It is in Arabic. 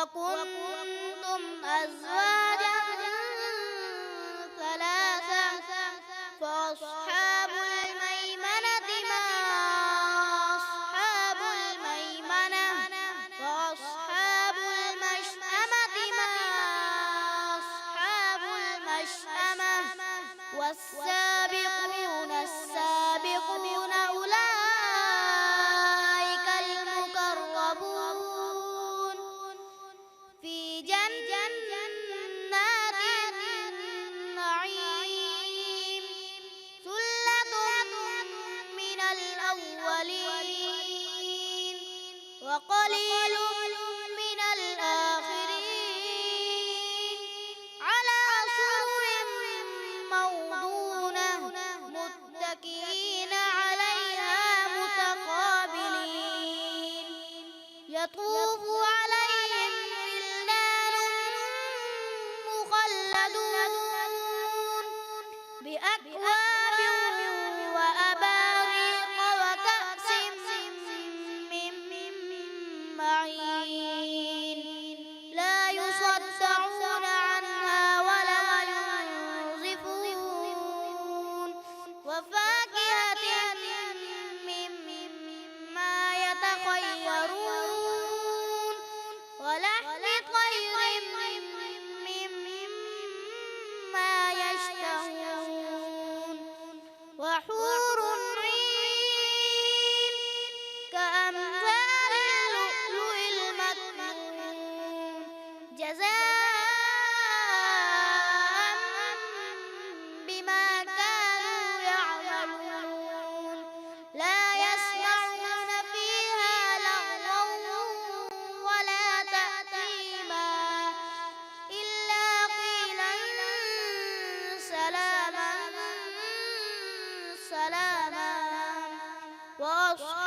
وكنتم أزواجا ثلاثة فأصحاب الميمنة ما أصحاب الميمنة وأصحاب المشأمة ما أصحاب المشأمة والسابقون السابقون أولئك المقربون في جنات النعيم ثلة من الأولين وقليل من الآخرين على سرر موضونة متكئين عليها متقابلين يطوف عليهم ولدان مخلدون بأكواب وأباريق وكأس من معين لا يصدعون عنها ولا ينزفون وفاكهة مما يتخيرون ولحم طير مما يشتهون وحور عين كأمثال اللؤلؤ المكنون جزاء بما كانوا يعملون لا يسمعون فيها لغوا ولا تأثيما إلا قيلا سلاما سلاما وأصحاب